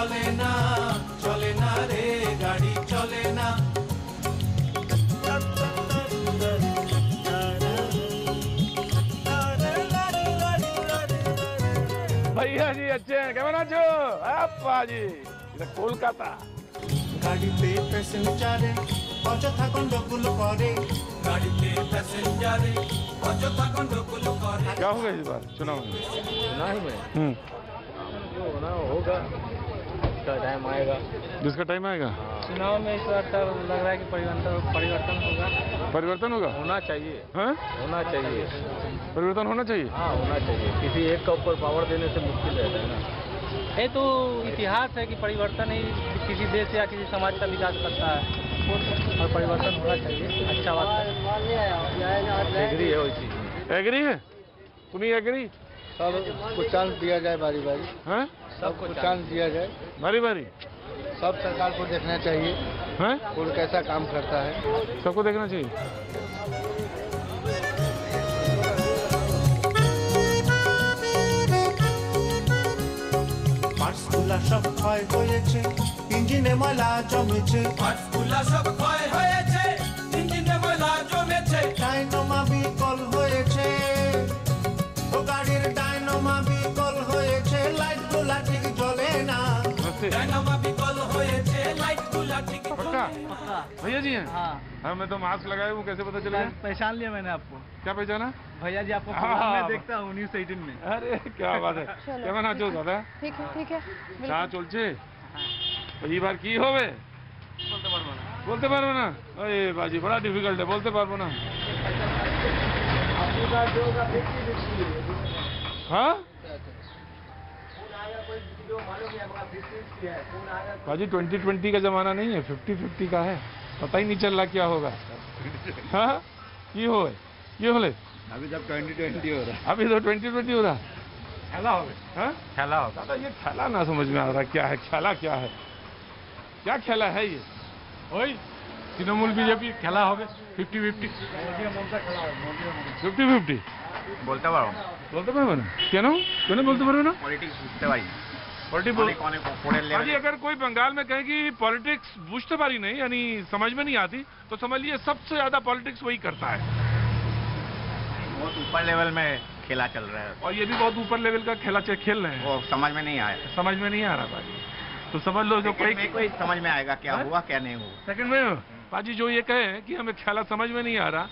चले ना रे गाड़ी चले ना। भैया जी अच्छे हैं, केमन आछो? अप्पा जी এটা কলকাতা। গাড়িতে প্যাসেঞ্জারে অযথা গন্ডগোল করে, গাড়িতে প্যাসেঞ্জারে অযথা গন্ডগোল করে। क्या होगा इस बार चुनाव में? चुनाव में जो होना होगा, इसका टाइम आएगा। जिसका टाइम आएगा चुनाव में इस बार तो लग रहा है कि परिवर्तन होगा। परिवर्तन होगा? होना चाहिए। हाँ? होना चाहिए। परिवर्तन होना चाहिए। हाँ होना चाहिए। किसी एक का ऊपर पावर देने से मुश्किल रहता है ना। ये तो इतिहास है कि परिवर्तन ही किसी देश या किसी समाज का विकास करता है, और परिवर्तन होना चाहिए। अच्छा बात है। एग्री है वही चीज। एग्री है? तुम्हें एग्री? सबको चांस दिया जाए बारी बारी। हैं? सबको चांस दिया जाए बारी बारी। सब सरकार को देखना चाहिए हैं? कौन कैसा काम करता है, सबको देखना चाहिए। পার্টসগুলা সব ক্ষয় হয়েছে, ইঞ্জিনে ময়লা জমেছে। পার্টসগুলা সব ক্ষয় হয়েছে, ইঞ্জিনে ময়লা জমেছে। ডাইনামা বিকল হয়েছে, ও গাড়ির ডাইনামা বিকল হয়েছে, লাইটগুলা ঠিক জ্বলে না। ডাইনামা বিকল হয়েছে, লাইটগুলা ঠিক पक्का? पक्का। भैया जी हैं? हाँ हाँ मैं तो मास्क लगाया हूँ, कैसे पता चलेगा? पहचान लिया मैंने आपको। क्या पहचाना? भैया जी आपको हाँ। मैं देखता हूँ न्यूज़ 18 में। अरे क्या बात है। কেমন আছো দাদা? ঠিক আছে চা চলছে? এইবার কি হবে? বলতে পারবো না। বলতে পারবো না? ওই বাজি বড় ডিফিকাল্ট है, বলতে পারবো না। हाँ? बाजी 2020 का जमाना नहीं है, 50-50 का है। पता ही नहीं चल रहा क्या होगा। हाँ? ये हो ले अभी जब 2020 हो रहा है। अभी तो 2020 हो रहा। खेला हो गया? हाँ? खेला होगा। दादा ये खेला ना समझ में आ रहा क्या है, खेला क्या है, क्या खेला है ये? वही तृणमूल बीजेपी खेला हो गया 50-50। 50-50 বলতে পারবো না। বলতে পারবো না কেন? কেন বলতে পারবো না? পলিটিক্স বুঝতে পারি। पॉलिटिक्स अगर कोई बंगाल में कहे कि पॉलिटिक्स बुझते पारी नहीं, यानी समझ में नहीं आती, तो समझ लिए सबसे ज्यादा पॉलिटिक्स वही करता है। बहुत ऊपर लेवल में खेला चल रहा है और ये भी बहुत ऊपर लेवल का खेल रहे हैं। वो समझ में नहीं आया। समझ में नहीं आ रहा भाजी, तो समझ लो जो कोई समझ में आएगा क्या हुआ क्या नहीं हुआ। सेकंड में भाजी जो ये कहे कि हमें खेला समझ में नहीं आ रहा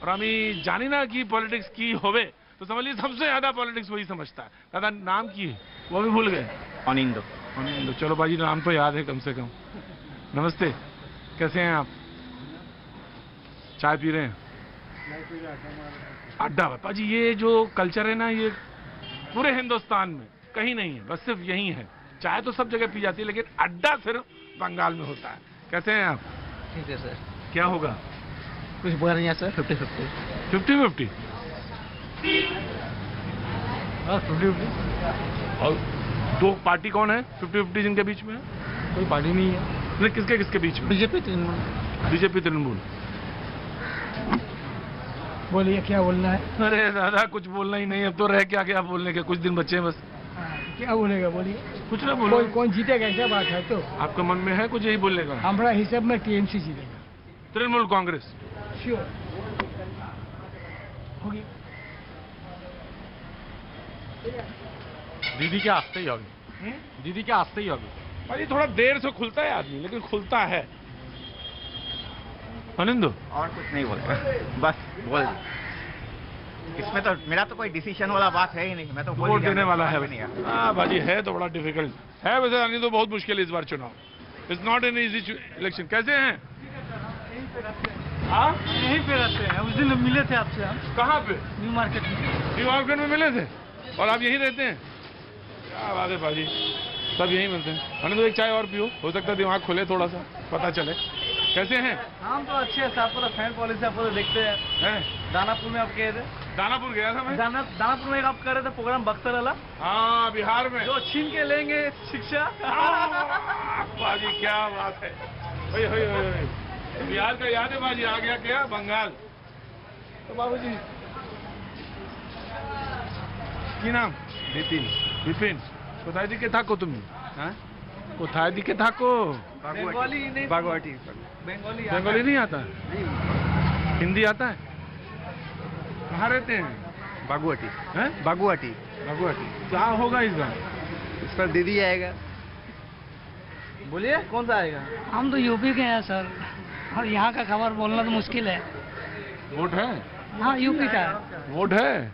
और हम जानी ना कि पॉलिटिक्स की होवे, तो समझ लीजिए सबसे ज्यादा पॉलिटिक्स वही समझता है। दादा नाम की है वो भी भूल गए। अनिंदो। चलो भाजी नाम तो याद है कम से कम। नमस्ते, कैसे हैं आप? चाय पी रहे हैं? अड्डा भाजी ये जो कल्चर है ना, ये पूरे हिंदुस्तान में कहीं नहीं है, बस सिर्फ यही है। चाय तो सब जगह पी जाती है, लेकिन अड्डा सिर्फ बंगाल में होता है। कैसे हैं आप? ठीक है सर। क्या होगा? कुछ बोला नहीं है सर। 50-50। 50-50 और दो पार्टी कौन है 50-50 जिनके बीच में है? कोई पार्टी नहीं है। नहीं, किसके किसके बीच में? बीजेपी तृणमूल। बीजेपी तृणमूल। बोलिए क्या बोलना है? अरे दादा कुछ बोलना ही नहीं, अब तो रह क्या बोलने के, कुछ दिन बचे हैं बस। क्या बोलेगा बोलिए? कुछ ना बोलो। कौन जीतेगा ऐसा बात है तो? आपके मन में है कुछ यही बोलने का? हमारा हिसाब में टीएमसी जीतेगा। तृणमूल कांग्रेस श्योर होगी। दीदी के आस्ते ही होगी। दीदी के आस्ते ही होगी भाई। थोड़ा देर से खुलता है आदमी, लेकिन खुलता है। अनिंदो और कुछ नहीं बोलेगा, बस बोल। इसमें तो मेरा तो कोई डिसीजन वाला बात है ही नहीं, मैं तो वोट देने वाला है। नहीं। हाँ भाजी है तो बड़ा डिफिकल्ट है वैसे। अनिंदो बहुत मुश्किल है इस बार चुनाव। It's not an easy election. कैसे हैं? हाँ यहीं पे रहते हैं। उस दिन मिले थे आपसे हम। कहाँ पे? न्यू मार्केट में। न्यू मार्केट में मिले थे और आप यहीं रहते हैं? क्या बात है भाजी, सब यहीं मिलते हैं। अनिंदो एक चाय और पियो, हो सकता है दिमाग खुले, थोड़ा सा पता चले। कैसे हैं? हम तो अच्छे हैं। आपको तो फैन पॉलिसी आपको तो देखते हैं। दानापुर में आप गए थे? दानापुर गया था मैं। दानापुर में आप कर रहे थे प्रोग्राम बक्सर वाला। हाँ बिहार में। जो छीन के लेंगे शिक्षा। बाजी क्या बात है। बिहार का याद है बाजी, आ गया क्या बंगाल। तो बाबूजी की नाम? विपिन। विपिन बताइए कि था को तुम्हें कोथाय दिखे था को बंगाली नहीं, बागवाटी बंगाली बंगाली नहीं आता हिंदी आता है कहाँ रहते हैं बागवाटी हैं बागवाटी भगवती क्या होगा इस बार इस पर दीदी आएगा। बोलिए कौन सा आएगा? हम तो यूपी के हैं सर, और यहाँ का खबर बोलना तो मुश्किल है। वोट है हाँ यूपी का है, वोट है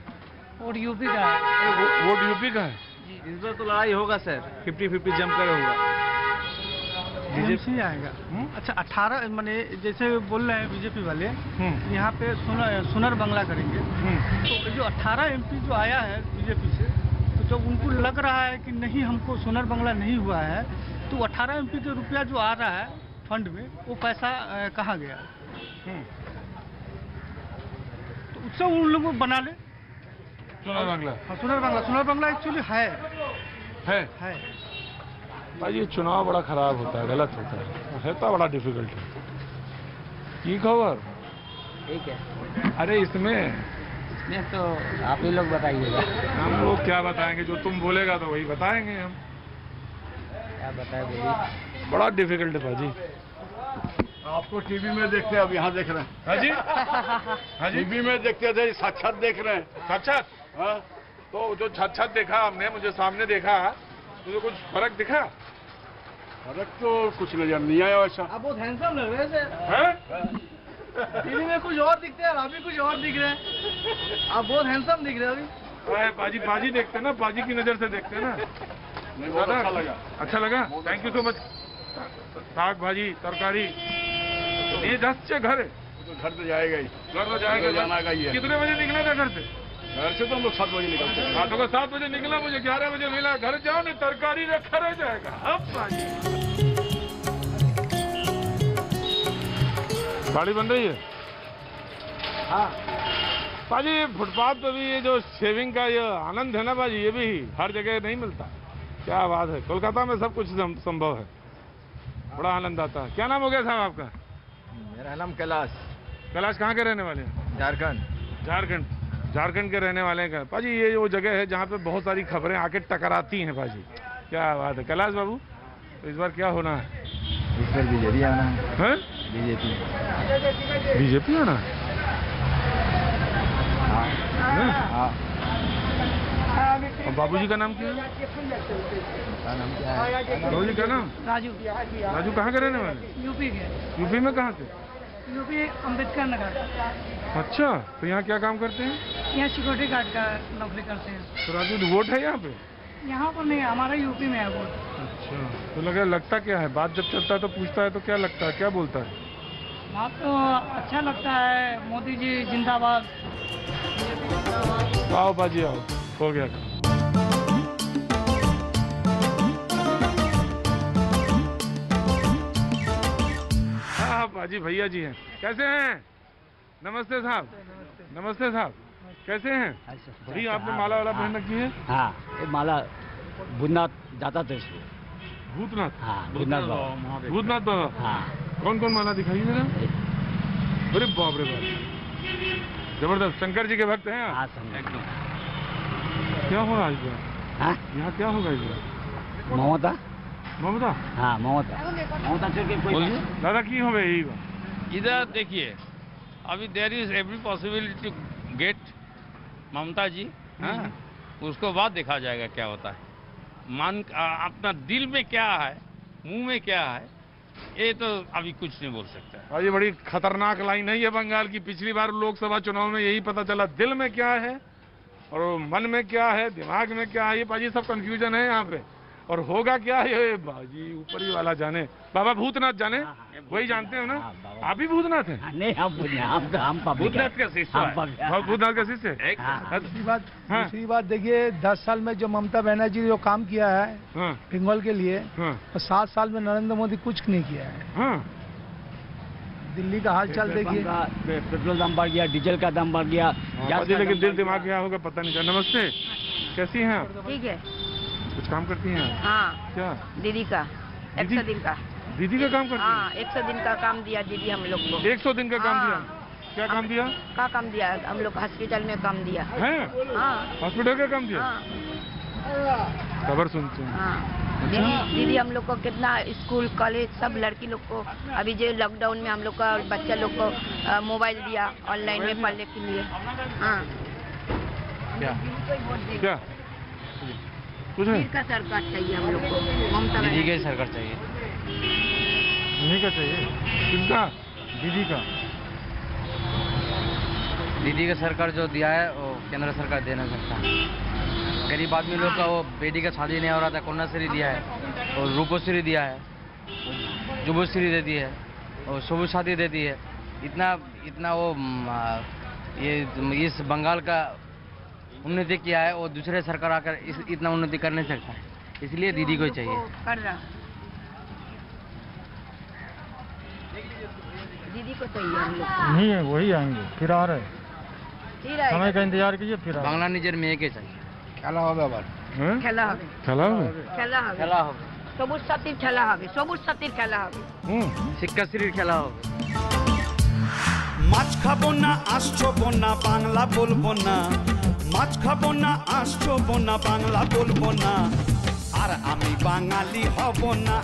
वोट यूपी का है। वोट यूपी का है इस बार तो लड़ाई होगा सर, 50-50 जमकर होगा। बीजेपी आएगा। अच्छा 18 माने जैसे बोल रहे हैं बीजेपी वाले यहाँ पे सुनर बंगला करेंगे, तो जो 18 एमपी जो आया है बीजेपी से, तो जब उनको लग रहा है कि नहीं हमको सुनर बंगला नहीं हुआ है, तो 18 एमपी के रुपया जो आ रहा है फंड में, वो पैसा कहाँ गया? तो उससे उन लोगों को बना ले सुनर बांग्ला। हाँ, सुनर बांग्ला एक्चुअली है। भाई ये चुनाव बड़ा खराब होता है, गलत होता है तो बड़ा डिफिकल्ट है। की खबर ठीक है, अरे इसमें तो आप ही लोग बताइएगा। हम लोग क्या बताएंगे, जो तुम बोलेगा तो वही बताएंगे हम। क्या बताए बड़ा डिफिकल्ट है भाजी। आपको टीवी में देखते हैं, अब यहाँ देख रहे हैं। हाजी हाजी टीवी में देखते थे, साक्षात देख रहे हैं। साक्षात हाँ? तो जो साक्षात देखा हमने, मुझे सामने देखा, मुझे कुछ फर्क दिखा? फर्क तो कुछ नजर नहीं आया वैसा। आप बहुत हैंडसम लग रहे थे, हैं? टीवी में कुछ और दिखते हैं, अभी कुछ और दिख रहे हैं। आप बहुत हैंडसम दिख रहे हो अभी। अरे बाजी देखते हैं ना, बाजी की नजर से देखते हैं ना। नहीं, बहुत अच्छा लगा। अच्छा लगा, थैंक यू सो मच। साग भाजी तरकारी ये 10 से घर है, तो घर तो जाएगा ही, घर तो जाएगा, जाना का ही है। कितने बजे निकला था घर से? घर से तो हम लोग 7 बजे निकलते हैं। रातों को 7 बजे निकला, मुझे 11 बजे मिला। घर जाओ ना, तरकारी रखा रह जाएगा। अब गाड़ी बन रही है। हाँ, बाजी फुटपाथ पे भी ये जो शेविंग का ये आनंद है ना बाजी, ये भी हर जगह नहीं मिलता। क्या बात है, कोलकाता में सब कुछ संभव है, बड़ा आनंद आता है। क्या नाम हो गया साहब आपका? मेरा नाम कैलाश। कैलाश कहाँ के रहने वाले हैं? झारखंड। झारखंड के रहने वाले हैं पाजी। ये वो जगह है जहाँ पे बहुत सारी खबरें आके टकराती हैं पाजी। क्या बात है कैलाश बाबू, तो इस बार क्या होना है? इस बार बीजेपी आना है। बीजेपी आना है? हाँ। और बाबूजी का नाम क्या है? बाबूजी का नाम राजू, राजू कहाँ के रहने वाले? यूपी के। यूपी में कहाँ से? यूपी अम्बेडकर नगर। अच्छा, तो यहाँ क्या काम करते हैं? यहाँ सिक्योरिटी गार्ड का नौकरी करते हैं। तो राजू वोट है यहाँ पे? यहाँ पर नहीं, हमारा यूपी में है वोट। अच्छा, तो लगता क्या है? बात जब चलता है तो पूछता है तो क्या लगता है, क्या बोलता है? बात तो अच्छा लगता है, मोदी जी जिंदाबाद। आओ बाजी आओ, हो गया। हाँ बाजी भैया जी हैं, कैसे हैं? नमस्ते साहब। नमस्ते साहब, कैसे हैं? बड़ी आपने माला वाला पहन रखी है। हाँ, ये माला भूतनाथ जाता था इसको। भूतनाथ? हाँ, भूतनाथ बाबा। भूतनाथ बाबा? हाँ। कौन कौन माला दिखाइए जरा। अरे बाप रे बाप, जबरदस्त। शंकर जी के भक्त हैं आप? हाँ, समझ। क्या होगा इस बार? हाँ? यहाँ क्या होगा इस बार? ममता। ममता? हाँ, ममता से कोई दादा की हो गई बार? इधर देखिए, अभी there is every possibility to get Mamata ji. हाँ, उसको बाद देखा जाएगा क्या होता है। अपना दिल में क्या है, मुंह में क्या है, ये तो अभी कुछ नहीं बोल सकता। और ये बड़ी खतरनाक लाइन है ये बंगाल की। पिछली बार लोकसभा चुनाव में यही पता चला, दिल में क्या है और मन में क्या है, दिमाग में क्या है, ये बाजी सब कंफ्यूजन है यहाँ पे। और होगा क्या है बाजी, ऊपर ही वाला जाने। बाबा भूतनाथ जाने, वही जानते हो ना? आप भी भूतनाथ हैं? नहीं, हम भूतनाथ का शिष्य है। भूतनाथ का शिष्य है। दूसरी बात देखिए, 10 साल में जो ममता बनर्जी जो काम किया है बंगाल के लिए, और 7 साल में नरेंद्र मोदी कुछ नहीं किया है। दिल्ली का हाल चाल देखिए, पेट्रोल दाम बढ़ गया, डीजल का दाम बढ़ गया। लेकिन दिल दिमाग क्या होगा पता नहीं चला। नमस्ते, कैसी हैं आप? ठीक है। कुछ काम करती हैं? हाँ, क्या? दीदी का 100 दिन का। दीदी का काम करती हैं? हाँ, 100 दिन का काम दिया दीदी हम लोग को। 100 दिन का काम दिया? क्या काम दिया? का काम दिया हम लोग हॉस्पिटल में काम दिया है? हाँ, हॉस्पिटल का काम दिया? हाँ। खबर सुनते हैं। हाँ दीदी हम लोग को कितना स्कूल कॉलेज सब लड़की लोग को अभी जो लॉकडाउन में हम लोग का बच्चा लोग को मोबाइल दिया ऑनलाइन में पढ़ने के लिए। हाँ क्या कुछ नहीं का सरकार चाहिए हम लोग को, ममता दीदी की सरकार चाहिए। नहीं का चाहिए किसका? दीदी का। दीदी का सरकार जो दिया है वो केंद्र सरकार दे नहीं सकता। गरीब आदमी लोग का वो बेटी का शादी नहीं हो रहा था, कन्याश्री दिया है और रूपश्री दिया है, जुबश्री दे दी है और शुभ शादी दे दी है। इतना वो ये इस बंगाल का उन्नति किया है, वो दूसरे सरकार आकर इतना उन्नति कर नहीं सकता है, इसलिए दीदी को ही चाहिए। दीदी को चाहिए हम लोग। नहीं है वही आएंगे, फिर आ रहे समय का इंतजार कीजिए फिर। बांग्ला निजर में एक चाहिए। খেলা হবে আবার খেলা হবে খেলা হবে খেলা হবে খেলা হবে সবুজ সাথীর খেলা হবে সবুজ সাথীর খেলা হবে শিক্ষাশ্রীর খেলা হবে। মাছ খাবো না আসছো না বাংলা বলবো না, মাছ খাবো না আসছো না বাংলা বলবো না, আর আমি বাঙালি হব না,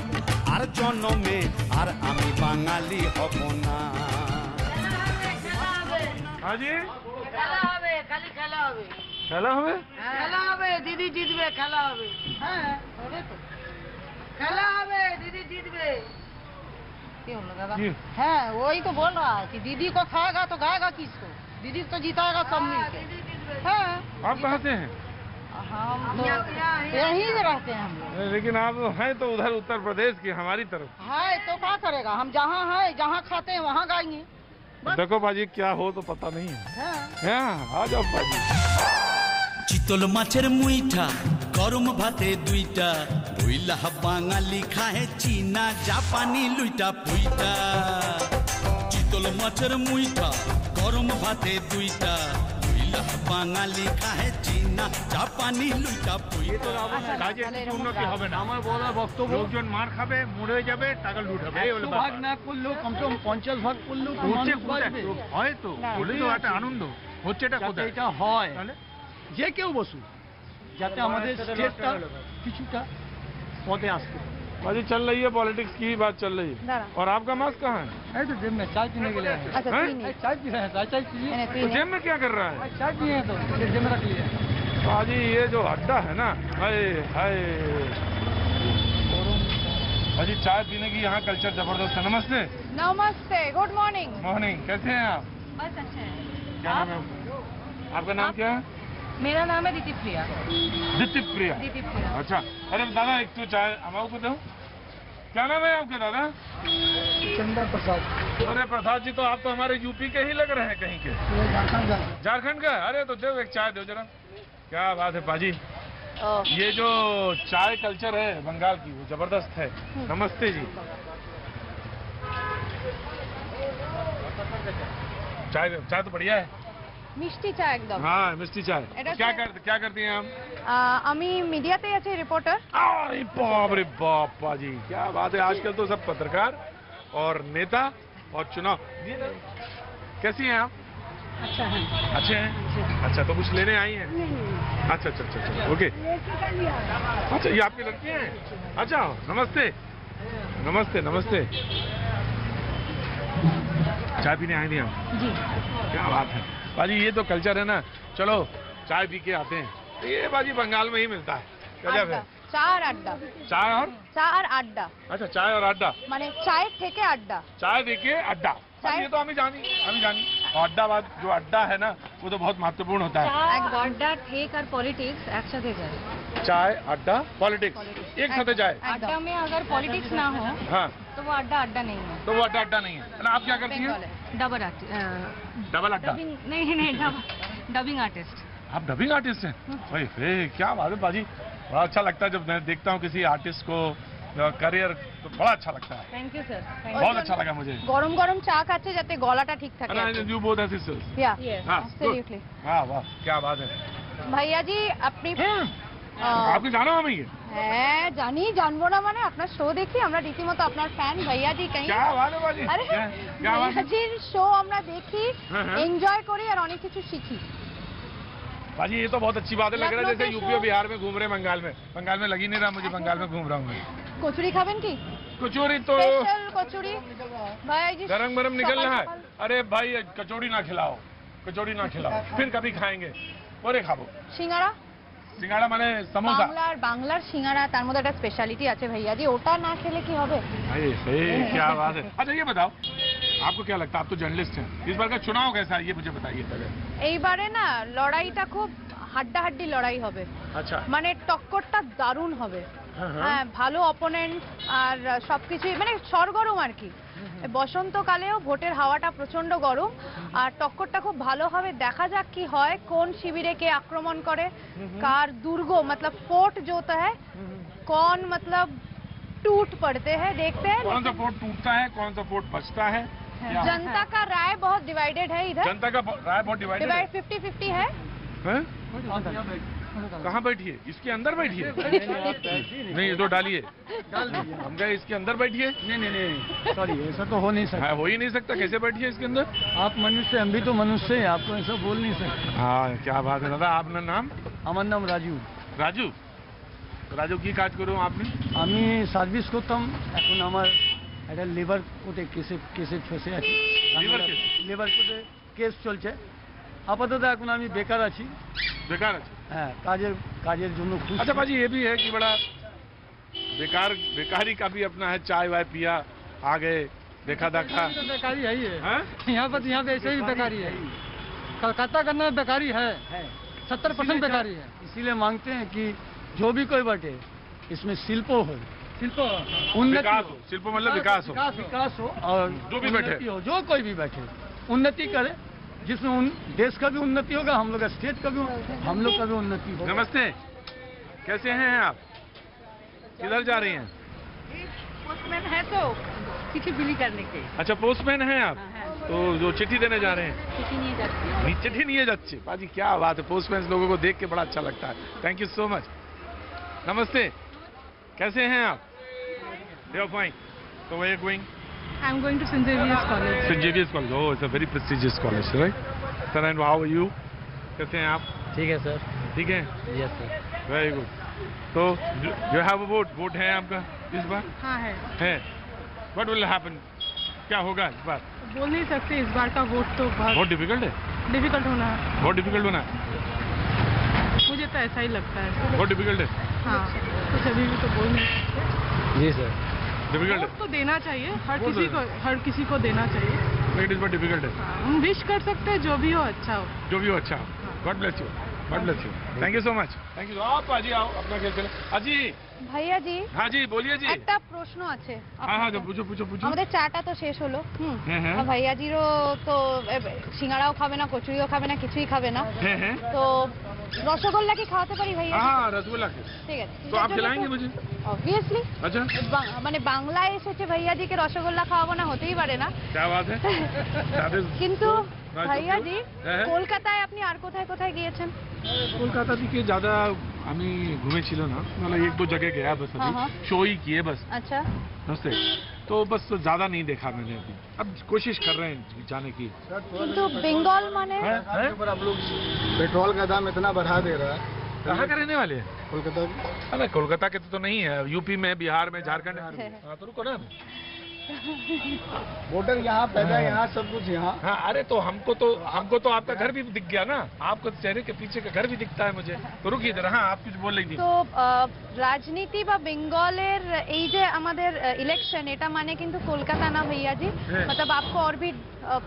আর জন্মে আর আমি বাঙালি হব না। হাজি খেলা হবে খালি খেলা হবে খেলা হবে খেলা হবে দিদি জিতবে খেলা হবে। হ্যাঁ খেলা হবে दीदी जीतবে। क्यों लगा? हाँ वही तो बोल रहा है कि दीदी को खाएगा तो गाएगा किसको? दीदी तो जीताएगा सब मिलके। हाँ आप कहाँ से हैं? हम तो यहीं रहते हैं हम लोग। लेकिन आप हैं तो उधर उत्तर प्रदेश की हमारी तरफ। है तो क्या करेगा, हम जहाँ है जहाँ खाते हैं वहाँ गाएंगे। देखो बाजी क्या हो तो पता नहीं है। हाँ आ जाओ बाजी। চিতল মাছের মুইঠা গরম ভাতে দুইটা, বইলা বাঙালি খায় চীনা জাপানি লুইটা পুইটা। চিতল মাছের মুইঠা গরম ভাতে দুইটা, বইলা বাঙালি খায় চীনা জাপানি লুইটা পুইটা। কাজে উন্নতি হবে না আমার বলা বক্তব্য। লোকজন মার খাবে, মরে যাবে, টাকা লুট হবে। 100 ভাগ না করলেও কমসে কম 50 ভাগ করলেও হয় তো বলে তো একটা আনন্দ হচ্ছে। এটা কোথায় এটা হয় যে কেউ বসুক যাতে আমাদের স্টেটটা কিছুটা পদে আসতে। बाजी चल रही है पॉलिटिक्स की बात चल रही है। और आपका मास्क कहाँ है? तो जेब में चाय पीने के लिए है। अच्छा चाय पी रहे हैं, चाय पीजिए। तो जेब में क्या कर रहा है? चाय पिए तो जेब में रख लिए। बाजी ये जो अड्डा है ना, हाय हाय बाजी चाय पीने की यहाँ कल्चर जबरदस्त है। नमस्ते। नमस्ते गुड मॉर्निंग। मॉर्निंग, कैसे हैं आप? बस अच्छे हैं। क्या नाम है आपका? नाम क्या है? मेरा नाम है दीदी प्रिया। दीदी प्रिया। दीदी प्रिया। अच्छा अरे दादा एक तो चाय अमाऊ को दो। क्या नाम है आपके दादा? चंदा प्रसाद। अरे प्रसाद जी तो आप तो हमारे यूपी के ही लग रहे हैं कहीं के। झारखंड का? अरे तो दो एक चाय दो जरा। क्या बात है पाजी, ये जो चाय कल्चर है बंगाल की वो जबरदस्त है। नमस्ते जी। चाय चाय तो बढ़िया है, মিষ্টি চা একদম। हाँ मिष्टी चाय। क्या करती हैं हम? আমি মিডিয়াতে আছি রিপোর্টার। अरे बाप रे बाप पाजी क्या बात है, आजकल तो सब पत्रकार और नेता और चुनाव। कैसी हैं आप? अच्छा है। अच्छे हैं? अच्छा तो कुछ लेने आई हैं? अच्छा अच्छा अच्छा अच्छा ओके। अच्छा ये आपकी लड़की हैं? अच्छा नमस्ते नमस्ते नमस्ते। चाय पीने आए थे हम? जी। क्या बात है बाजी, ये तो कल्चर है ना। चलो चाय पी के आते हैं। ये बाजी बंगाल में ही मिलता है। गजब है। চা আর আড্ডা। चाय और আড্ডা। अच्छा चाय और अड्डा। মানে চায়ের থেকে আড্ডা। चाय देखिए अड्डा। ये तो हमें जानी और अड्डा बात जो अड्डा है ना वो तो बहुत महत्वपूर्ण होता है। আড্ডা ঠেক আর পলিটিক্স একসাথে যায়। चाय अड्डा पॉलिटिक्स एक साथ जाए। अड्डा में अगर पॉलिटिक्स ना हो हाँ तो वो अड्डा अड्डा नहीं है। तो वो अड्डा अड्डा नहीं है ना। आप क्या करती हैं? डबल अड्डा। नहीं डबिंग आर्टिस्ट। आप डबिंग आर्टिस्ट हैं? भाई क्या बात है बाजी, बड़ा अच्छा लगता है जब मैं देखता हूँ किसी आर्टिस्ट को करियर, तो बड़ा अच्छा लगता है। Thank you sir. बहुत अच्छा लगा मुझे। গরম গরম চা খাচ্ছে যাতে গলাটা ঠিক থাকে। You both are sisters? Yeah absolutely. हाँ वाह क्या बात है। ভাইয়া জি আপনি আপনি জানো আমি? হ্যাঁ জানি, জানবো না মানে আপনার শো দেখি আমরা রীতিমতো আপনার ফ্যান ভাইয়া জি। क्या बात है बाजी। আরে ভাইয়া জির শো আমরা দেখি, এনজয় করি আর অনেক কিছু শিখি। बाजी ये तो बहुत अच्छी बात है, लग रहा है जैसे यूपी और बिहार में घूम रहे हैं बंगाल में लग ही नहीं रहा मुझे, बंगाल में घूम रहा हूँ मैं। কচুরি খাবেন কি? कचौरी तो স্পেশাল কচুরি ভাই জি गरम गरम निकल रहा है। अरे भाई कचौड़ी ना खिलाओ, कचौड़ी ना खिलाओ, फिर कभी खाएंगे। ওরে খাবো সিঙ্গারা সিঙ্গাড়া মানে समोसा। বাংলার সিঙ্গারা তার মধ্যে একটা স্পেশালিটি আছে ভাইয়া জি, ওটা না খেলে কি হবে? अरे सही क्या बात है। अच्छा ये बताओ आपको क्या लगता है, आप तो जर्नलिस्ट हैं, इस बार का चुनाव कैसा है ये मुझे बताइए। এইবারে না লড়াইটা খুব হাড্ডাহাড্ডি লড়াই হবে। আচ্ছা মানে টক্করটা দারুণ হবে। হ্যাঁ ভালো অপোনেন্ট আর সবকিছু মানে সরগরম আর কি। বসন্তকালেও ভোটের হাওয়াটা প্রচন্ড গরম আর টক্করটা খুব ভালো হবে। দেখা যাক কি হয়, কোন শিবিরে কে আক্রমণ করে, কার দুর্গ मतलब फोर्ट जो होता है कौन मतलब टूट पड़ते हैं, देखते हैं। कौन सा फोर्ट टूटता है, कौन सा फोर्ट बचता है। जनता का राय बहुत डिवाइडेड है इधर, जनता का राय बहुत डिवाइडेड है। 50-50 है। कहाँ बैठिए, इसके अंदर बैठिए। नहीं ये तो डालिए, हम कहे इसके अंदर बैठिए। नहीं सॉरी, ऐसा तो हो नहीं सकता। हो ही नहीं सकता, कैसे बैठिए इसके अंदर। आप मनुष्य, हम भी तो मनुष्य हैं, आपको ऐसा बोल नहीं सकते। हाँ क्या बात है दादा, आपका नाम? আমার নাম রাজু। রাজু, রাজু কি কাজ করুন আপনি? আমি সার্ভিস করতাম, এখন আমার একটা লেবার কোর্টে কেসে ফেসে আছি। লেবার কোর্টে কেস চলছে। আপাতত এখন আমি বেকার আছি। बेकार আছে। হ্যাঁ কাজের জন্য খুব। अच्छा बाजी ये भी है कि बड़ा बेकारी का भी अपना है, चाय वाय पिया आ गए देखा दाखा। बेकारी है ही है यहाँ पर, यहाँ पे ऐसे ही बेकारी है। कलकत्ता करना में बेकारी है 70% बेकारी है। इसीलिए मांगते हैं कि जो भी कोई बैठे इसमें शिल्पो हो, उन्नति हो। शिल्प मतलब विकास हो और जो भी बैठे हो, जो कोई भी बैठे उन्नति करे, जिसमें देश का भी उन्नति होगा, हम लोग का स्टेट का भी, हम लोग का भी उन्नति होगा। नमस्ते, कैसे हैं आप, किधर जा रही हैं? पोस्टमैन है तो चिट्ठी बिली करने के। अच्छा पोस्टमैन हैं आप। तो जो चिट्ठी देने जा रहे हैं। चिट्ठी नहीं जाती। चिट्ठी नहीं है जाती बाजी, क्या बात है, पोस्टमैन लोगों को देख के बड़ा अच्छा लगता है। Thank you so much. नमस्ते, कैसे हैं आप? They are fine. तो where are going? I am going to saint Xavier's college. Saint Xavier's college, oh it's a very prestigious college, right sir. And how are you, कैसे हैं आप? ठीक है सर। ठीक है, यस सर। Very good. तो you have a vote है आपका इस बार? हाँ है। व्हाट विल हैपन, क्या होगा इस बार? बोल नहीं सकते, इस बार का वोट तो बहुत डिफिकल्ट है। डिफिकल्ट होना है, बहुत डिफिकल्ट होना है, मुझे तो ऐसा ही लगता है। बहुत डिफिकल्ट है। हाँ कुछ अभी भी तो बोल नहीं सकते। जी सर। डिफिकल्ट है वोट तो देना चाहिए, हर किसी को देना चाहिए। इट इज बहुत डिफिकल्ट है। हम विश कर सकते हैं जो भी हो अच्छा हो, जो भी हो अच्छा हो। God bless you, God bless you, thank you so much. Thank you. आप आजी आओ अपना खेल चले। अजी ভাইয়া জি। हाँ जी बोलिए जी। একটা প্রশ্ন আছে। हाँ पूछो पूछो पूछो। আমাদের চাটা তো শেষ হলো। হ্যাঁ। ভাইয়া জিরো তো সিঙ্গাড়াও খাবে না, কচুরিও খাবে না, কিছুই খাবে না। হ্যাঁ। তো রসগোল্লা কি খাওয়াতে পারি ভাইয়া? हाँ रसगुल्ला के। ঠিক আছে। तो आप खिलाएंगे मुझे? অবভিয়াসলি। अच्छा মানে বাংলায় এসেছে ভাইয়া জিকে রসগোল্লা খাওয়াবো না, হতেই পারে না। क्या बात है। কিন্তু ভাইয়া জি কলকাতায় আপনি আর কোথায় কোথায় গিয়েছেন? কলকাতা থেকে ज़्यादा আমি ঘুমেছিল না, मतलब एक दो जगह गया बस, अभी शो ही किए बस। अच्छा नमस्ते। तो बस ज़्यादा नहीं देखा मैंने अभी, अब कोशिश कर रहे हैं जाने की। কিন্তু বেঙ্গল মানে पर आप लोग पेट्रोल का दाम इतना बढ़ा दे रहा है। कहाँ के रहने वाले हैं? कोलकाता। अरे कोलकाता के तो नहीं है, यूपी में, बिहार में, झारखंड। हाँ तो रुको ना, वोटर यहाँ पैदा, यहाँ सब कुछ यहाँ। हाँ अरे तो हमको तो आपका घर भी दिख गया ना, आपको चेहरे के पीछे का घर भी दिखता है मुझे। तो रुकिए इधर। हाँ आप कुछ बोल रही थी। তো রাজনীতি বা বেঙ্গলের এই যে আমাদের ইলেকশন, এটা মানে কিন্তু কলকাতা না भैया जी, मतलब आपको और भी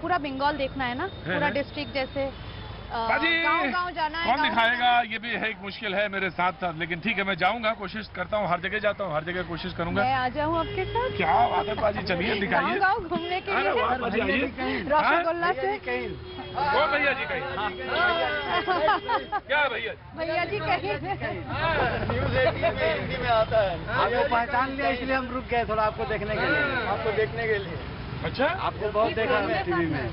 पूरा बंगाल देखना है ना, पूरा डिस्ट्रिक्ट जैसे गाँव जाना है। कौन दिखाएगा, ये भी है एक मुश्किल है मेरे साथ साथ, लेकिन ठीक है मैं जाऊंगा, कोशिश करता हूँ, हर जगह जाता हूँ, हर जगह कोशिश करूंगा। मैं आ जाऊँ आपके साथ? क्या बात है बाजी, चलिए दिखाइए। गाँव घूमने के लिए रसगुल्ला से। कौन भैया जी कहीं? क्या भैया? भैया जी कहीं न्यूज़ 18 में हिंदी में आता है। आपको पहचान लिया इसलिए हम रुक गए थोड़ा आपको देखने के लिए। आपको देखने के लिए। अच्छा आपको बहुत देखा है टीवी में।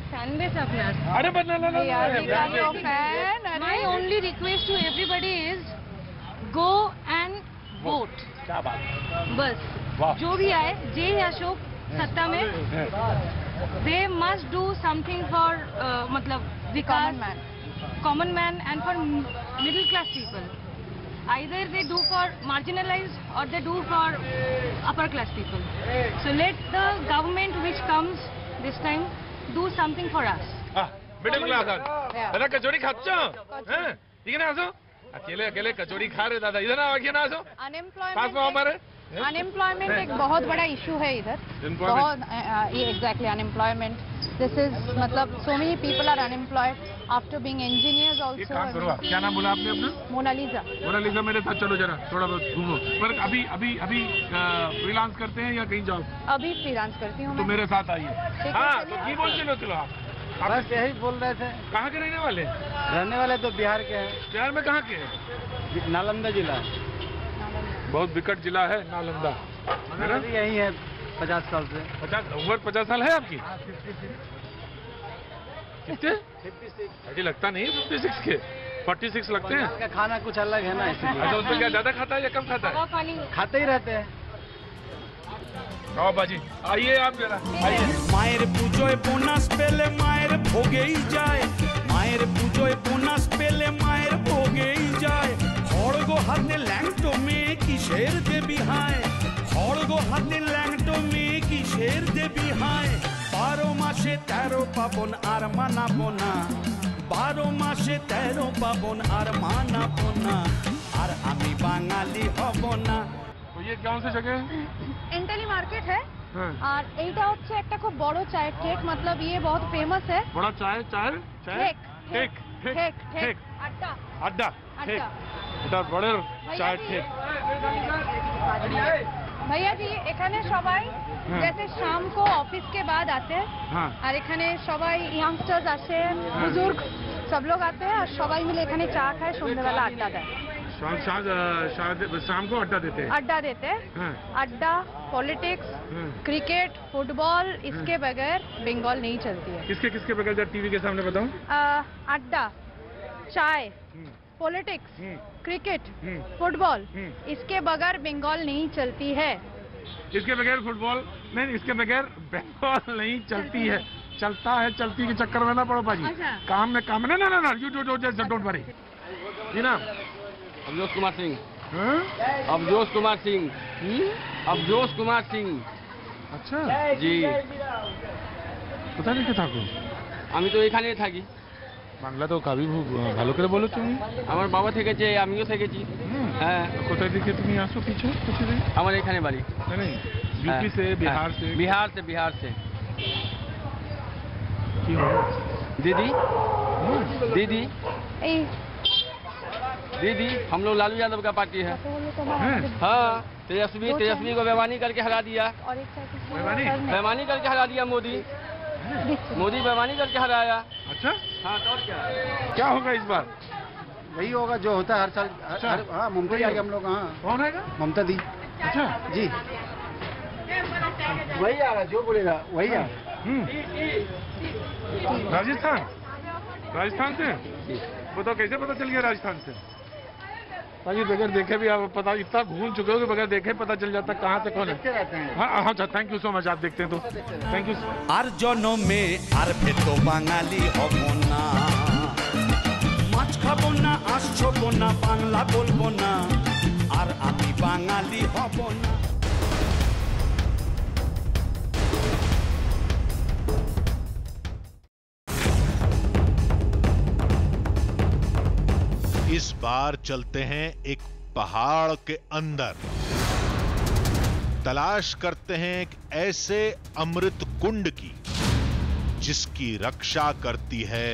फैन बेस अपने। अरे बदला fan. My only request to everybody is go and vote. क्या बात, बस जो भी आए, जे अशोक सत्ता में, they must do something for मतलब विकास। common man and for middle class people. Either they do for marginalized or they do for upper class people. So let the government which comes this time do something for us. Middle class दादा कचौड़ी खाचो हैं ठीक है ना आसो अकेले अकेले कचौड़ी खा रहे दादा इधर आओ ना आसो पास में हमारे अनएम्प्लॉयमेंट एक बहुत बड़ा इशू है इधर बहुत एग्जैक्टली अनएम्प्लॉयमेंट दिस इज मतलब so many people are unemployed after being engineers also काम करो आप क्या नाम बोला आपने अपना मोनालिसा मेरे साथ चलो जरा थोड़ा बहुत घूमो पर अभी अभी अभी फ्रीलांस करते हैं या कहीं जॉब अभी फ्रीलांस करती हूँ तो मेरे साथ आइए हाँ तो की बोलते लो चलो आप बस यही बोल रहे थे। कहाँ के रहने वाले? रहने वाले तो बिहार के हैं। बिहार में कहाँ के? नालंदा जिला। बहुत विकट जिला है नालंदा। मेरा भी यही है 50 साल से। 50 साल है आपकी? कितने? 56। अजी लगता नहीं 56 के 46 लगते हैं। का खाना कुछ अलग है ना इसलिए। अच्छा उसमें क्या ज्यादा खाता है या कम खाता है? खाते ही रहते हैं। आओ बाजी आइए आप जरा आइए। मायर पूजोय बोनस पेले मायर भोगेई যায় मायर पूजोय बोनस पेले मायर भोगेई যায় খড়গো হাতে ল্যাংটো মেয়ে কিসের দেবী হায় খড়গো হাতে ল্যাংটো মেয়ে কিসের দেবী হায় 12 মাসে 13 পাবন আর মানাবো না 12 মাসে 13 পাবন আর মানাবো না আর আমি বাঙালি হব না। तो ये कौन सी जगह है? एंटेली मार्केट है और এইটা হচ্ছে একটা খুব বড় চায়ের ঠেক मतलब ये बहुत फेमस है। बड़ा चाय चाय चाय ठेक ठेक ठेक अड्डा अड्डा ठेक এটা বড় চায় ठेक। भैया जी এখানে সবাই जैसे शाम को ऑफिस के बाद आते हैं और এখানে সবাই यंगस्टर्स আসে बुजुर्ग सब लोग आते हैं और সবাই मिले এখানে চা খায় সন্ধ্যাবেলা আড্ডা দেয়। शाम को अड्डा देते हैं। अड्डा पॉलिटिक्स क्रिकेट फुटबॉल इसके बगैर बंगाल नहीं चलती है। किसके किसके बगैर जब टीवी के सामने बताऊं? अड्डा चाय पॉलिटिक्स क्रिकेट फुटबॉल इसके बगैर बंगाल नहीं चलती है। इसके बगैर फुटबॉल नहीं इसके बगैर बंगाल नहीं चलती है। चलता है चलती के चक्कर में ना पड़ो पाजी। काम में काम ना ना ना यू डोंट वरी जी ना। अवजोश कुमार सिंह अवजोश कुमार सिंह अवजोश कुमार सिंह। अच्छा जी কোথায় থেকে থাকো? আমি তো এখানেই থাকি। বাংলা তো কাবি ভালো করে বলো তুমি। আমার বাবা থেকেছে আমিও থেকেছি। হ্যাঁ কোথায় থেকে তুমি আসো কিছু দিন? আমার এখানে বাড়ি। नहीं यूपी से बिहार से? बिहार से की हो? दीदी दीदी हम लोग लालू यादव का पार्टी है। हाँ तेजस्वी को बेईमानी करके हरा दिया। बेईमानी करके हरा दिया मोदी बेईमानी करके हराया। अच्छा हाँ तो और क्या होगा इस बार? वही होगा जो होता है हर साल। हाँ ममता दी हम लोग। हाँ कौन आएगा? ममता दी। अच्छा जी वही आ रहा जो बोलेगा वही आ। राजस्थान से बताओ कैसे पता चल गया राजस्थान से? भाई बगैर देखे भी आप पता इतना घूम चुके हो कि बगैर देखे पता चल जाता कहाँ से कौन है। हाँ हाँ थैंक यू सो मच आप देखते हैं तो थैंक यू। আর জনমে আর ভেতো বাঙালি হব না মাছ খাবো না আঁশ ছবো না বাংলা বলবো না আর আমি বাঙালি হব না। इस बार चलते हैं एक पहाड़ के अंदर, तलाश करते हैं एक ऐसे अमृत कुंड की जिसकी रक्षा करती है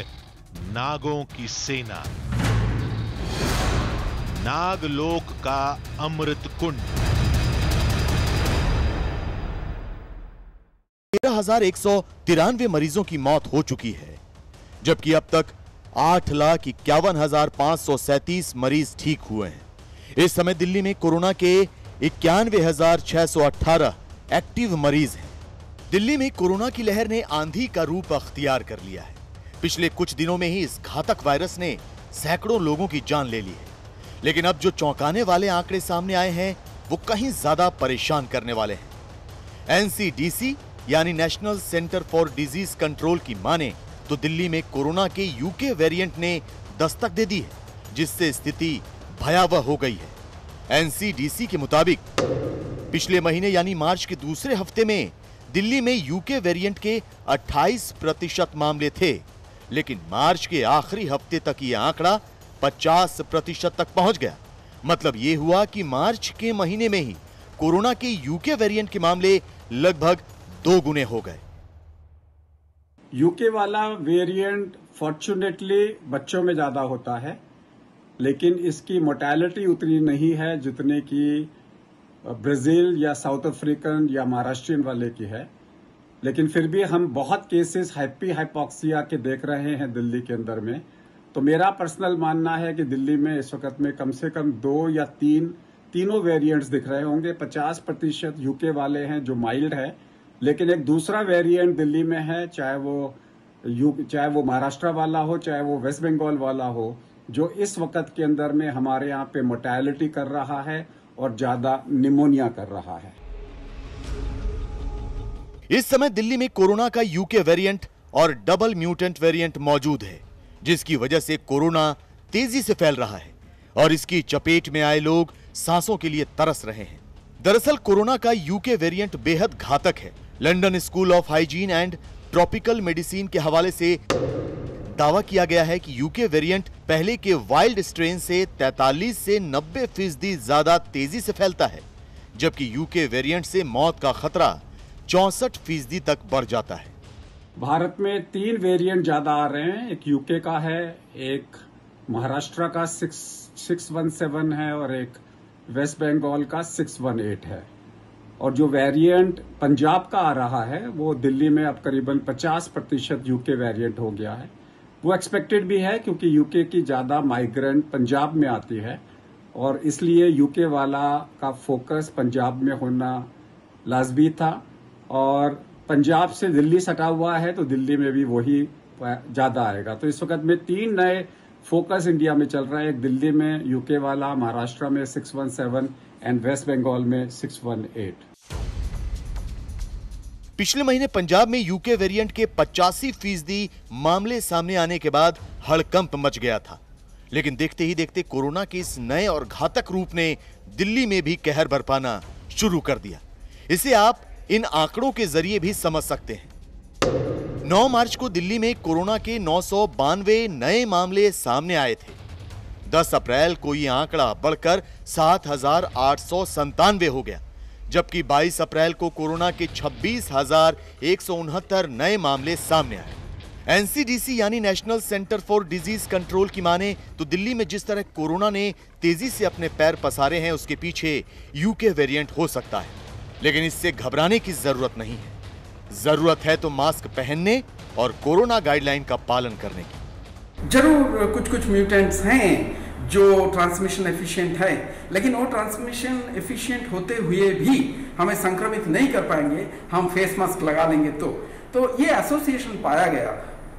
नागों की सेना। नागलोक का अमृत कुंड 13,193 मरीजों की मौत हो चुकी है, जबकि अब तक 8,51,537 मरीज ठीक हुए हैं। इस समय दिल्ली में कोरोना के 91,618 एक्टिव मरीज हैं। दिल्ली में कोरोना की लहर ने आंधी का रूप अख्तियार कर लिया है। पिछले कुछ दिनों में ही इस घातक वायरस ने सैकड़ों लोगों की जान ले ली है। लेकिन अब जो चौंकाने वाले आंकड़े सामने आए हैं वो कहीं ज्यादा परेशान करने वाले हैं। एनसीडीसी यानी national centre for disease control की माने तो दिल्ली में कोरोना के यूके वेरिएंट ने दस्तक दे दी है, जिससे स्थिति भयावह हो गई है। एनसीडीसी के मुताबिक पिछले महीने यानी मार्च के दूसरे हफ्ते में दिल्ली में यूके वेरिएंट के 28% मामले थे, लेकिन मार्च के आखिरी हफ्ते तक यह आंकड़ा 50% तक पहुंच गया। मतलब यह हुआ कि मार्च के महीने में ही कोरोना के यूके वेरिएंट के मामले लगभग 2 गुने हो गए। यूके वाला वेरिएंट फॉर्चुनेटली बच्चों में ज्यादा होता है, लेकिन इसकी मोर्टेलिटी उतनी नहीं है जितने की ब्राजील या साउथ अफ्रीकन या महाराष्ट्रियन वाले की है। लेकिन फिर भी हम बहुत केसेस हाइपॉक्सिया के देख रहे हैं दिल्ली के अंदर में। तो मेरा पर्सनल मानना है कि दिल्ली में इस वक्त में कम से कम 2 या 3 वेरिएंट्स दिख रहे होंगे। 50% यूके वाले हैं जो माइल्ड है, लेकिन एक दूसरा वेरिएंट दिल्ली में है, चाहे वो महाराष्ट्र वाला हो, चाहे वो वेस्ट बंगाल वाला हो, जो इस वक्त के अंदर में हमारे यहाँ पे मोर्टेलिटी कर रहा है और ज्यादा निमोनिया कर रहा है। इस समय दिल्ली में कोरोना का यूके वेरिएंट और डबल म्यूटेंट वेरिएंट मौजूद है, जिसकी वजह से कोरोना तेजी से फैल रहा है और इसकी चपेट में आए लोग सांसों के लिए तरस रहे हैं। दरअसल कोरोना का यूके वेरिएंट बेहद घातक है। London school of hygiene and tropical medicine के हवाले से दावा किया गया है कि यूके वेरिएंट पहले के वाइल्ड स्ट्रेन से 43 से 90% ज्यादा तेजी से फैलता है, जबकि यूके वेरिएंट से मौत का खतरा 64% तक बढ़ जाता है। भारत में 3 वेरिएंट ज्यादा आ रहे हैं। एक यूके का है, एक महाराष्ट्र का 617 है और एक वेस्ट बंगाल का 618 है। और जो वेरिएंट पंजाब का आ रहा है वो दिल्ली में अब करीबन 50% यूके वेरिएंट हो गया है। वो एक्सपेक्टेड भी है क्योंकि यूके की ज्यादा माइग्रेंट पंजाब में आती है और इसलिए यूके वाला का फोकस पंजाब में होना लाजमी था। और पंजाब से दिल्ली सटा हुआ है तो दिल्ली में भी वही ज्यादा आएगा। तो इस वक्त में 3 नए फोकस इंडिया में चल रहा है। एक दिल्ली में यूके वाला, महाराष्ट्र में 617 एंड वेस्ट बंगाल में 618। पिछले महीने पंजाब में यूके वेरिएंट के 85% मामले सामने आने के बाद हड़कंप मच गया था, लेकिन देखते ही देखते कोरोना के इस नए और घातक रूप ने दिल्ली में भी कहर बरपाना शुरू कर दिया। इसे आप इन आंकड़ों के जरिए भी समझ सकते हैं। 9 मार्च को दिल्ली में कोरोना के 992 नए मामले सामने आए थे। 10 अप्रैल को यह आंकड़ा बढ़कर 7,897 हो गया, जबकि 22 अप्रैल को कोरोना के 26,169 नए मामले सामने आए। एनसीडीसी यानी national centre for disease control की माने तो दिल्ली में जिस तरह कोरोना ने तेजी से अपने पैर पसारे हैं, उसके पीछे यूके वेरिएंट हो सकता है, लेकिन इससे घबराने की जरूरत नहीं है। जरूरत है तो मास्क पहनने और कोरोना गाइडलाइन का पालन करने की। जरूर कुछ म्यूटेंट्स हैं जो ट्रांसमिशन एफिशिएंट है, लेकिन वो ट्रांसमिशन एफिशिएंट होते हुए भी हमें संक्रमित नहीं कर पाएंगे हम फेस मास्क लगा लेंगे तो ये एसोसिएशन पाया गया,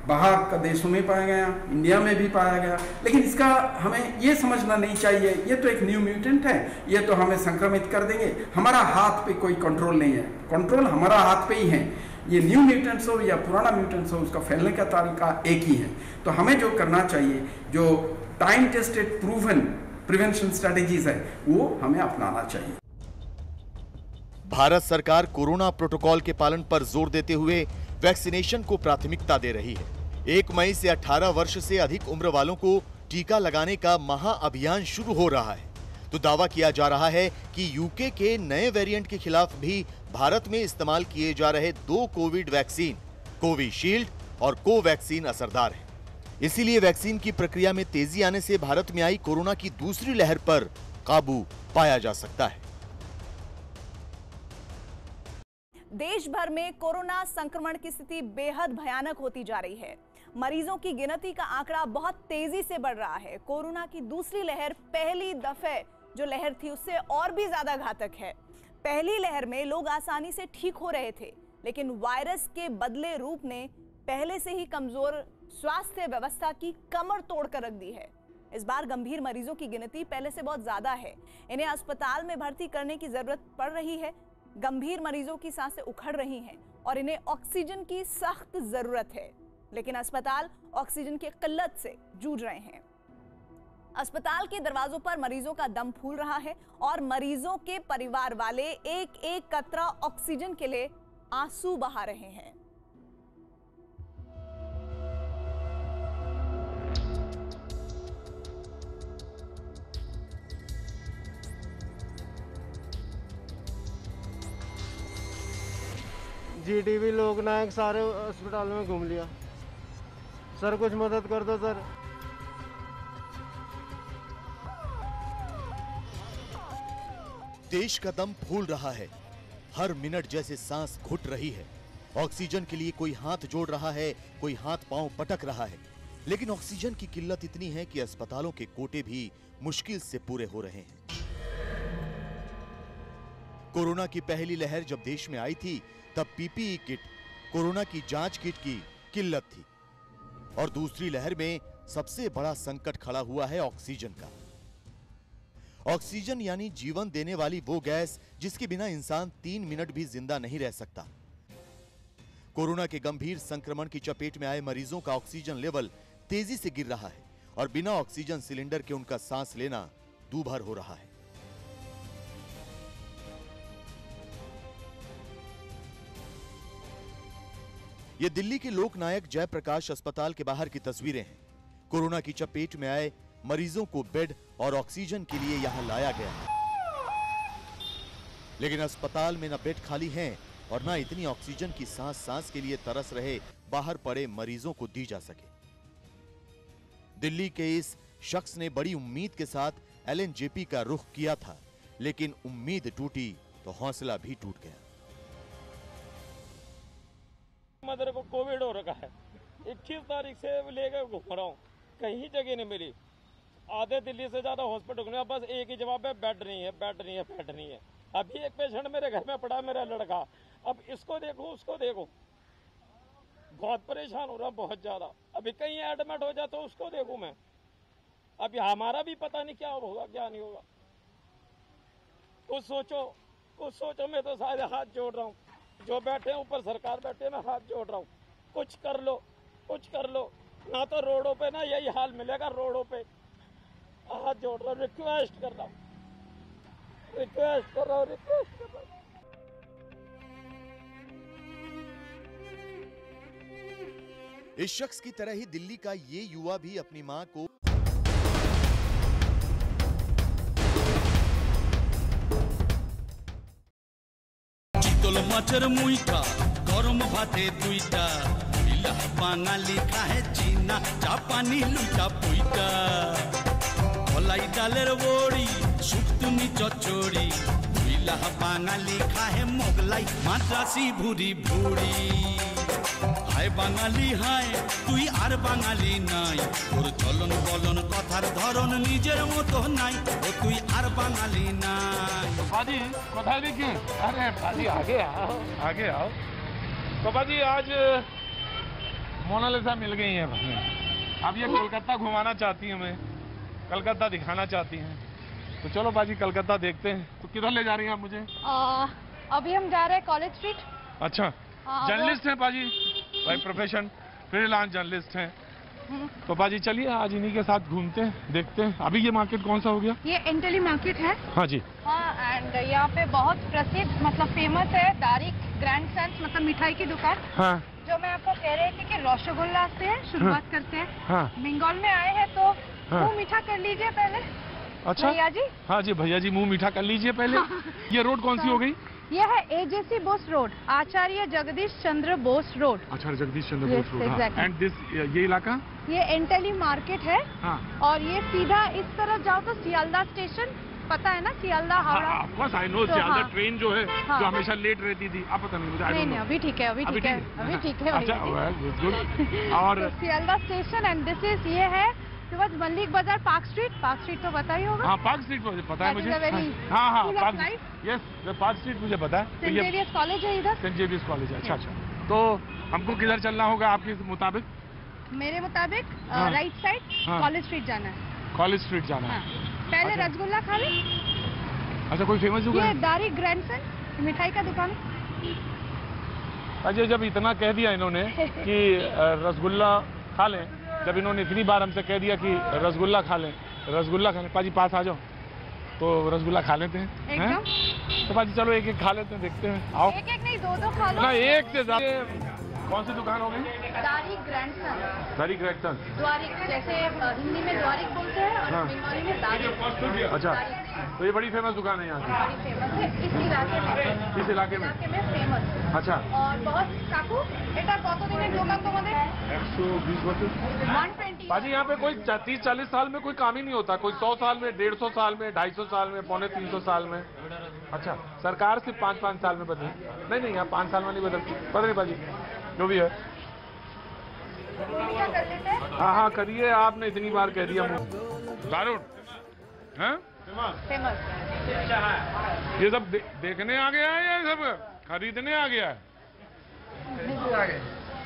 बाहर का देशों में पाया गया, इंडिया में भी पाया गया। लेकिन इसका हमें ये समझना नहीं चाहिए ये तो एक न्यू म्यूटेंट है, ये तो हमें संक्रमित कर देंगे, हमारा हाथ पे कोई कंट्रोल नहीं है। कंट्रोल हमारा हाथ पे ही है। ये न्यू म्यूटेंट्स हो या पुराना म्यूटेंट्स हो, उसका फैलने का तरीका एक ही है। तो हमें जो करना चाहिए, जो time tested proven prevention strategies है, वो हमें अपनाना चाहिए। भारत सरकार कोरोना प्रोटोकॉल के पालन पर जोर देते हुए वैक्सीनेशन को प्राथमिकता दे रही है। 1 मई से 18 वर्ष से अधिक उम्र वालों को टीका लगाने का महाअभियान शुरू हो रहा है। तो दावा किया जा रहा है कि यूके के नए वेरिएंट के खिलाफ भी भारत में इस्तेमाल किए जा रहे 2 कोविड वैक्सीन कोविशील्ड और कोवैक्सीन असरदार है। इसीलिए वैक्सीन की प्रक्रिया में तेजी आने से भारत में आई कोरोना की दूसरी लहर पर काबू पाया जा सकता है। देश भर में कोरोना संक्रमण की स्थिति बेहद भयानक होती जा रही है। मरीजों की गिनती का आंकड़ा बहुत तेजी से बढ़ रहा है। कोरोना की दूसरी लहर पहली दफे जो लहर थी उससे और भी ज्यादा घातक है। पहली लहर में लोग आसानी से ठीक हो रहे थे, लेकिन वायरस के बदले रूप ने पहले से ही कमजोर स्वास्थ्य व्यवस्था की कमर तोड़कर रख दी है। इस बार गंभीर मरीजों की गिनती पहले से बहुत ज्यादा है। इन्हें अस्पताल में भर्ती करने की जरूरत पड़ रही है। गंभीर मरीजों की सांसें उखड़ रही हैं और इन्हें ऑक्सीजन की सख्त जरूरत है, लेकिन अस्पताल ऑक्सीजन की किल्लत से जूझ रहे हैं। अस्पताल के दरवाजों पर मरीजों का दम फूल रहा है और मरीजों के परिवार वाले एक एक कतरा ऑक्सीजन के लिए आंसू बहा रहे हैं। जीटीबी लोकनायक सारे अस्पताल में घूम लिया। सर कुछ मदद कर दो सर। देश का दम फूल रहा है, हर मिनट जैसे सांस घुट रही है। ऑक्सीजन के लिए कोई हाथ जोड़ रहा है, कोई हाथ पांव पटक रहा है, लेकिन ऑक्सीजन की किल्लत इतनी है कि अस्पतालों के कोटे भी मुश्किल से पूरे हो रहे हैं। कोरोना की पहली लहर जब देश में आई थी तब पीपीई किट, कोरोना की जांच किट की किल्लत थी और दूसरी लहर में सबसे बड़ा संकट खड़ा हुआ है ऑक्सीजन का। ऑक्सीजन यानी जीवन देने वाली वो गैस जिसके बिना इंसान 3 मिनट भी जिंदा नहीं रह सकता। कोरोना के गंभीर संक्रमण की चपेट में आए मरीजों का ऑक्सीजन लेवल तेजी से गिर रहा है और बिना ऑक्सीजन सिलेंडर के उनका सांस लेना दूभर हो रहा है। ये दिल्ली के लोकनायक जयप्रकाश अस्पताल के बाहर की तस्वीरें हैं। कोरोना की चपेट में आए मरीजों को बेड और ऑक्सीजन के लिए यहां लाया गया है, लेकिन अस्पताल में न बेड खाली हैं और न इतनी ऑक्सीजन की सांस के लिए तरस रहे बाहर पड़े मरीजों को दी जा सके। दिल्ली के इस शख्स ने बड़ी उम्मीद के साथ एलएनजेपी का रुख किया था, लेकिन उम्मीद टूटी तो हौसला भी टूट गया। मेरे को कोविड हो रखा है, 21 तारीख से लेकर घूम रहा हूँ, कहीं जगह नहीं मिली। आधे दिल्ली से ज्यादा हॉस्पिटल में बस एक ही जवाब है, बेड नहीं है, बेड नहीं है, बेड नहीं है। अभी एक पेशेंट मेरे घर में पड़ा, मेरा लड़का, अब इसको देखो उसको देखो, बहुत परेशान हो रहा, बहुत ज्यादा। अभी कहीं एडमिट हो जाए तो उसको देखूं मैं। अभी हमारा भी पता नहीं क्या होगा क्या नहीं होगा। कुछ सोचो, मैं तो सारे हाथ जोड़ रहा हूँ, जो बैठे हैं ऊपर सरकार बैठे, मैं हाथ जोड़ रहा हूँ, कुछ कर लो, कुछ कर लो। ना तो रोडों पे ना यही हाल मिलेगा, रोडों पे हाथ जोड़ रहा हूँ, रिक्वेस्ट कर रहा हूँ, रिक्वेस्ट कर रहा हूँ, रिक्वेस्ट कर रहा हूँ। इस शख्स की तरह ही दिल्ली का ये युवा भी अपनी मां को চিতল মাছের মুইটা গরম ভাতে দুইটা বিলা বাঙালি খায় চীনা জাপানি লুটা পুইটা কলাই ডালের বড়ি শুকতুনি চচ্চড়ি বিলা বাঙালি খায় মোগলাই মাদ্রাসি ভুরি ভুরি হায় বাঙালি হায় তুই আর বাঙালি নাই তোর চলন বলন কথার ধরন নিজের মতো নাই ও তুই আর বাঙালি নাই। पाजी कोথায় देखिए, अरे पाजी आगे आओ, आगे आओ। तो पाजी आज मोनालिसा मिल गई है हमें। अब ये कोलकाता घुमाना चाहती हैं, हमें कलकत्ता दिखाना चाहती हैं, तो चलो पाजी कलकत्ता देखते हैं। तो किधर ले जा रही हैं आप मुझे? अभी हम जा रहे हैं कॉलेज स्ट्रीट। अच्छा, जर्नलिस्ट हैं पाजी, भाई प्रोफेशन फ्रीलांस जर्नलिस्ट हैं। तो पाजी चलिए आज इन्हीं के साथ घूमते हैं, देखते हैं। अभी ये मार्केट कौन सा हो गया? ये एंटेली मार्केट है। हाँ जी। हाँ, एंड यहाँ पे बहुत प्रसिद्ध मतलब फेमस है दारिक ग्रैंड सेंस, मतलब मिठाई की दुकान। हाँ। जो मैं आपको कह रही थी कि रसगुल्ला से शुरुआत करते हैं। हाँ। बंगाल में आए हैं तो मुँह मीठा कर लीजिए पहले। अच्छा भैया जी। हाँ जी भैया जी, मुँह मीठा कर लीजिए पहले। ये रोड कौन सी हो गई? ये है AJC Bose road, Acharya Jagdish Chandra Bose road. Acharya Jagdish Chandra Bose road. And this ये इलाका? ये एंटेली मार्केट है। हाँ। और ये सीधा इस तरफ जाओ तो सियालदा स्टेशन, पता है ना Sealdah Howrah? Of course I know, Sealdah train जो है हाँ। जो हमेशा लेट रहती थी, आप पता नहीं मुझे। नहीं, अभी ठीक है, अभी ठीक है, अभी ठीक है। अच्छा, और Sealdah station and this is ये है मल्लिक बाजार, पार्क स्ट्रीट तो पता ही होगा। हाँ, पार्क स्ट्रीट मुझे पता है मुझे। हाँ हाँ, यस पार्क स्ट्रीट मुझे पता है। सेंट जेवियर्स कॉलेज है इधर। सेंट जेवियर्स कॉलेज है। अच्छा अच्छा, तो हमको किधर चलना होगा आपके मुताबिक? मेरे मुताबिक राइट साइड कॉलेज स्ट्रीट जाना है। कॉलेज स्ट्रीट जाना है। पहले रसगुल्ला खा ले। अच्छा, कोई फेमस दुकान? ये दारिक ग्रैंड सेंस मिठाई का दुकान। अजय, जब इतना कह दिया इन्होंने कि रसगुल्ला खा लें, जब इन्होंने इतनी बार हमसे कह दिया कि रसगुल्ला खा लें, रसगुल्ला खाने, पाजी पास आ जाओ तो रसगुल्ला खा लेते हैं। एकदम। तो पाजी चलो एक एक खा लेते हैं, देखते हैं। आओ। एक एक नहीं, दो खा लो ना, एक से ज्यादा। कौन सी दुकान हो गई? दारी ग्रैंडसन। दारी ग्रैंडसन। द्वारिक, जैसे हिंदी में द्वारिक बोलते हैं और बंगाली में दारी। अच्छा, तो ये बड़ी फेमस दुकान है यहाँ की? बड़ी फेमस है इस इलाके में। इस इलाके में फेमस। अच्छा। और बहुत काकू এটা কতদিনের দোকান তোমাদের? 120 वर्ष। 120। पाजी यहाँ पे कोई 30-40 साल में कोई काम ही नहीं होता, कोई 100 साल में, 150 साल में, 250 साल में, 250 साल में। अच्छा, सरकार सिर्फ 5-5 साल में बदली? नहीं, यहाँ 5 साल में नहीं बदलती। पता नहीं पाजी, जो भी है। हाँ करिए, आपने इतनी बार कह दिया। दारुण है, फेमस। ये सब देखने आ गया है या ये सब खरीदने आ गया है?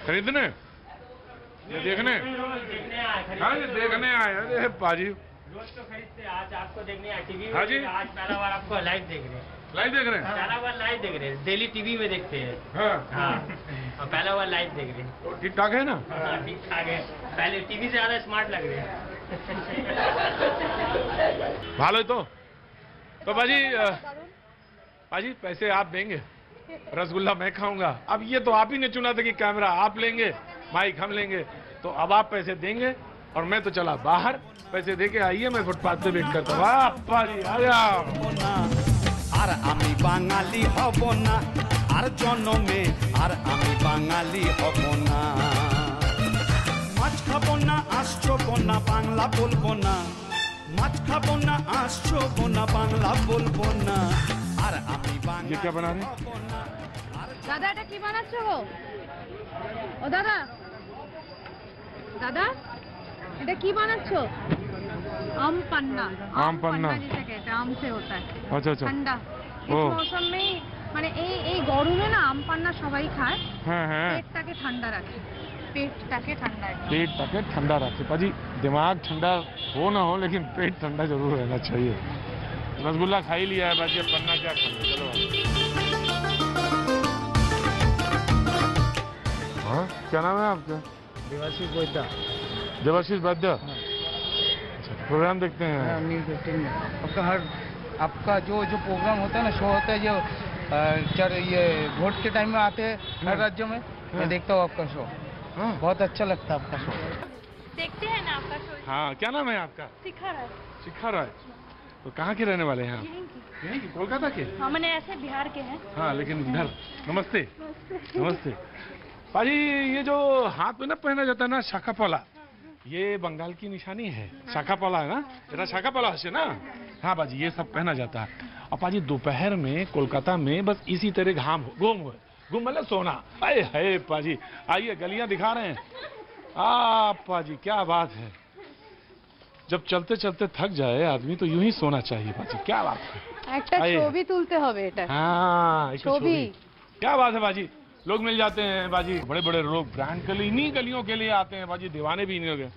खरीदने, ये देखने, हाँ ये देखने आए। अरे पाजी रोज तो खरीदते, आज आपको देखने आए टीवी में। हाँ जी, आज पहला बार आपको लाइव देख रहे हैं। लाइव देख रहे हैं? पहला बार लाइव देख रहे हैं, डेली टीवी में देखते हैं। हाँ। और पहला बार लाइव देख रहे हैं। ठीक ठाक है ना? हाँ ठीक ठाक है, पहले टीवी से ज्यादा स्मार्ट लग रहे हैं। भालो तो पाजी पैसे आप देंगे, रसगुल्ला मैं खाऊंगा। अब ये तो आप ही ने चुना था कि कैमरा आप लेंगे, माइक हम लेंगे, तो अब आप पैसे देंगे और मैं तो चला बाहर। पैसे दे के आइए, मैं फुटपाथ पे वेट करता हूँ। पाजी आ जाओ। আর আমি বাঙালি হব না, আর জন্মে আর আমি বাঙালি হব না। মাছ খাবো না, আসছো না, বাংলা বলবো না। মাছ খাবো না, আসছো না, বাংলা বলবো না। আর আমি ये क्या बना रहे? দাদা এটা কি বানাচ্ছো গো? ও দাদা, দাদা এটা কি বানাচ্ছো? आम पन्ना। आम पन्ना जिसे कहते हैं, आम से होता है। अच्छा अच्छा। ठंडा इस मौसम में মানে এই গরমে না আম পান্না সবাই খায়। হ্যাঁ হ্যাঁ। পেটটাকে ঠান্ডা রাখে, पेटটাকে ठंडा रखे। पाजी दिमाग ठंडा हो ना हो, लेकिन पेट ठंडा जरूर रहना चाहिए। रसगुल्ला खा ही लिया है बाजी, अब पन्ना क्या खाना। चलो हाँ, क्या नाम है आपका? देवाशीष वैद्य। देवाशीष वैद्य। प्रोग्राम देखते हैं? न्यूज़ 18 में आपका जो प्रोग्राम होता है ना, शो होता है जो ये वोट के टाइम में आते हैं हर राज्यों में। मैं देखता हूँ आपका शो, बहुत अच्छा लगता है आपका शो। देखते हैं ना आपका शो। हाँ, क्या नाम है आपका? शिखा राय। शिखा राय। तो कहाँ के रहने वाले हैं आप? यहीं की, कोलकाता के? हाँ, मैंने ऐसे बिहार के हैं। हाँ, लेकिन इधर। नमस्ते। नमस्ते। पाजी ये जो हाथ में ना पहना जाता है ना, शाखापला, ये बंगाल की निशानी है। शाखापला है ना, ये शाखापला है ना। हाँ बाजी, ये सब पहना जाता है। और पाजी दोपहर में कोलकाता में बस इसी तरह घूम मतलब सोना। अरे है पाजी, आइए गलियां दिखा रहे हैं। पाजी क्या बात है, जब चलते चलते थक जाए आदमी तो यूं ही सोना चाहिए पाजी। क्या बात है, একটা ছবি তুলতে হবে এটা। हाँ, ছবি। क्या बात है बाजी, लोग मिल जाते हैं बाजी, बड़े बड़े लोग ब्रांड के लिए, इन्हीं गलियों के लिए आते हैं बाजी, दीवाने भी इन्हीं हो गए।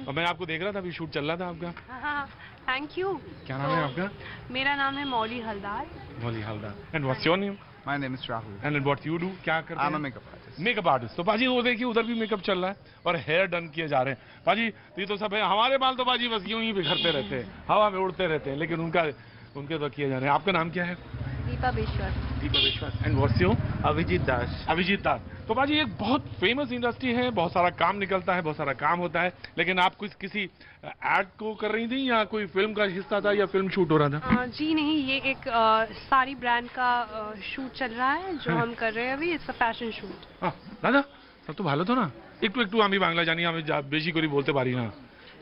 और मैं आपको देख रहा था, अभी शूट चल रहा था आपका। हाँ, थैंक यू। क्या नाम है आपका? मेरा नाम है Mouli Haldar. Mouli Haldar. And what's your name? My name is Rahul. And what you do, क्या करते हैं? I am a makeup artist. Makeup artist. तो बाजी वो देखिए उधर भी मेकअप चल रहा है और हेयर डन किए जा रहे हैं बाजी। ये तो सब है, हमारे बाल तो बाजी बस यूं ही बिखरते रहते हैं, हवा में उड़ते रहते हैं, लेकिन उनके तो किए जा रहे हैं। आपका नाम क्या है? Deepa Biswas. Dipa Biswas. And what's your? Abhijit Das. Abhijit Das. तो बाजी एक बहुत फेमस इंडस्ट्री है, बहुत सारा काम निकलता है, बहुत सारा काम होता है, लेकिन आप किसी एड को कर रही थी या कोई फिल्म का हिस्सा था या फिल्म शूट हो रहा था? जी नहीं, ये एक सारी ब्रांड का शूट चल रहा है जो हम कर रहे हैं अभी। It's a fashion shoot. दादा सब तो ভালো তো না? একটু আমি বাংলা জানি, আমি বেশি করে বলতে পারি না।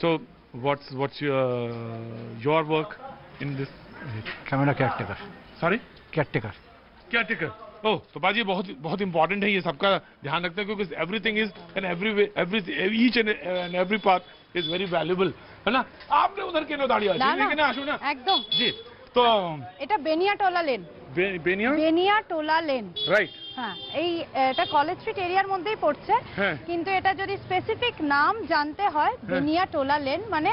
So what's your work in this? Camera caretaker. Sorry, caretaker. Oh, तो बाजी बहुत इंपॉर्टेंट है, ये सबका ध्यान रखते हैं क्योंकि everything is and each and every part is very valuable, है ना? आपने उधर কেন দাঁড়িয়ে আছেন? এখানে আসুন না। একদম। জি, তো এটা Beniatola lane. Beniatola lane, right. হ্যাঁ, এটা কলেজ স্ট্রিট এরিয়ার মধ্যেই পড়ছে, কিন্তু এটা যদি স্পেসিফিক নাম জানতে হয়, বেনিয়াটোলা লেন মানে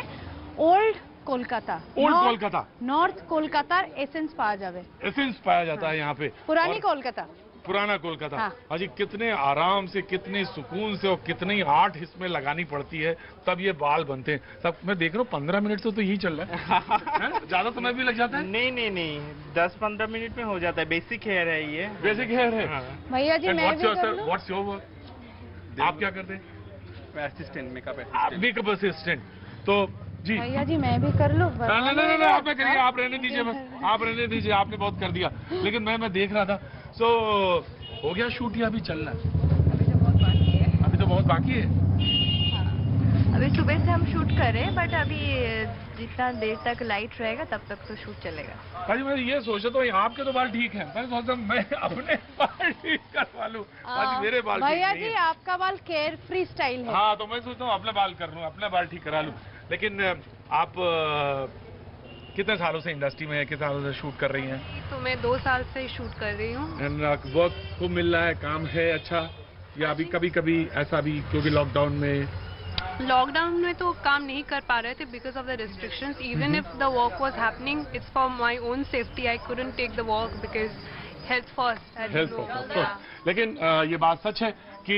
ওল্ড कोलकाता। कोलकाता, नॉर्थ कोलकातार एसेंस पाया जावे। एसेंस पाया जाता है यहाँ पे। पुरानी कोलकाता। पुराना कोलकाता। हाँ। अजी कितने आराम से, कितने सुकून से और कितनी आर्ट इसमें लगानी पड़ती है तब ये बाल बनते हैं। सब मैं देख रहा हूँ 15 मिनट से तो यही चल रहा है। ज्यादा समय भी लग जाता है? नहीं 10-15 मिनट में हो जाता है। बेसिक हेयर है ये। बेसिक हेयर है। भैया जी मैं भी कर लूं? What's your work? आप क्या करते हैं? Assistant, makeup assistant. तो जी भैया जी मैं भी कर लूं? नहीं आप मैं करिए, आप रहने दीजिए, बस आप रहने दीजिए, आपने बहुत कर दिया। लेकिन मैं देख रहा था, सो हो गया शूट या अभी चल रहा है? अभी तो बहुत बाकी है। अभी सुबह से हम शूट कर रहे हैं, बट अभी जितना देर तक लाइट रहेगा तब तक तो शूट चलेगा। भाजी मैं ये सोचा तो आपके तो बाल ठीक है, मैं सोचता मैं अपने बाल ठीक करवा लूं। भाजी मेरे बाल भैया जी आपका बाल केयर फ्री स्टाइल है। हाँ तो मैं सोचता हूँ अपने बाल कर लूँ, अपने बाल ठीक करा लूँ। लेकिन आप कितने सालों से इंडस्ट्री में है, कितने सालों से शूट कर रही हैं? तो मैं 2 साल से शूट कर रही हूँ। वर्क को मिल रहा है, काम है अच्छा, या अभी कभी कभी ऐसा भी क्योंकि लॉकडाउन में तो काम नहीं कर पा रहे थे because of the restrictions. Even if the work was happening, it's for my own safety. I couldn't take the work because health first. लेकिन ये बात सच है कि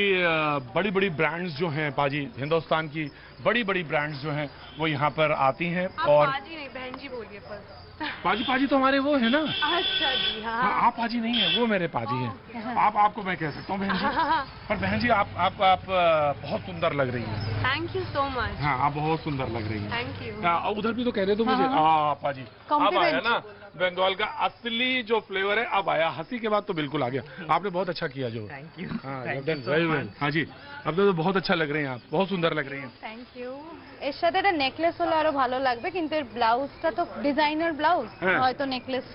बड़ी बड़ी ब्रांड्स जो हैं पाजी, हिंदुस्तान की बड़ी बड़ी ब्रांड्स जो हैं वो यहाँ पर आती हैं। और पाजी नहीं बहन जी बोलिए पर। पाजी तो हमारे वो है ना। अच्छा जी हाँ। आप पाजी नहीं है, वो मेरे पाजी हैं। आपको मैं कह सकता हूँ बहन जी। पर बहन जी आप बहुत सुंदर लग रही हैं। Thank you so much. हाँ आप बहुत सुंदर लग रही हैं। Thank you. उधर भी तो कह रहे थे मुझे। पाजी अब आया ना बंगाल का असली जो फ्लेवर है, अब आया। हंसी के बाद तो बिल्कुल आ गया। आपने बहुत अच्छा किया जो। Thank you. Very well. हाँ जी अब तो बहुत अच्छा लग रहे हैं, आप बहुत सुंदर लग रही हैं। Thank you. এর সাথে একটা নেকলেস হলে আরো ভালো লাগবে, কিন্তু এর ব্লাউজটা তো ডিজাইনার ব্লাউজ, হয়তো নেকলেস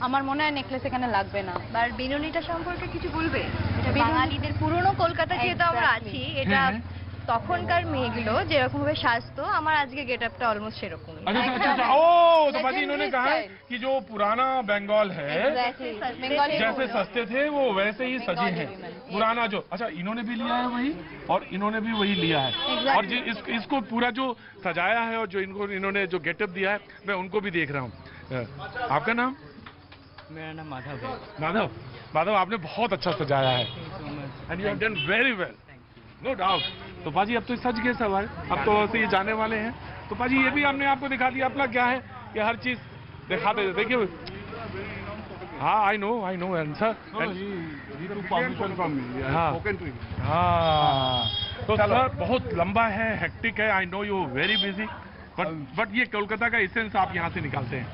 আমার মনে হয় নেকলেস এখানে লাগবে না। আর বিনুনিটা সম্পর্কে কিছু বলবে? এটা বাঙালিদের পুরনো কলকাতা যেহেতু আমরা আছি, এটা তখনকার মেয়েগুলো যেরকম ভাবে সাজতো, আমার আজকে গেটআপটা অলমোস্ট সেরকমই। अच्छा ओ तो पाजी इन्होंने कहा है कि जो पुराना बंगाल है जैसे सस्ते थे वो वैसे ही सजे हैं पुराना जो। अच्छा इन्होंने भी लिया है वही, और इन्होंने भी वही लिया है। और इसको पूरा जो सजाया है और जो इन्होंने जो गेटअप दिया है, मैं उनको भी देख रहा हूँ। आपका नाम? मेरा नाम माधव है। माधव आपने बहुत अच्छा सजाया है and you have done very well, no doubt. तो पाजी अब तो सज गए सवाल, अब तो वैसे ये जाने वाले हैं। तो पाजी ये भी हमने आपको दिखा दिया अपना क्या है, ये हर चीज दिखा दे। देखिए हाँ आई नो आंसर। हाँ तो सर बहुत लंबा है, हेक्टिक है, I know you very busy, but ये कोलकाता का एसेंस आप यहाँ से निकालते हैं।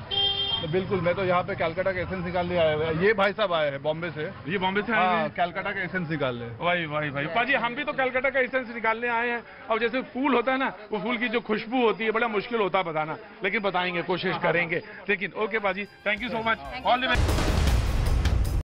तो बिल्कुल, मैं तो यहाँ पे कलकत्ता का एसेंस निकालने आया हुआ। ये भाई साहब आए हैं बॉम्बे से। ये बॉम्बे से आए हैं कलकत्ता का एसेंस निकालने। वही पाजी हम भी तो कलकत्ता का एसेंस निकालने आए हैं। और जैसे फूल होता है ना, वो फूल की जो खुशबू होती है बड़ा मुश्किल होता है बताना, लेकिन बताएंगे, कोशिश करेंगे। लेकिन ओके पाजी, thank you so much, all the best.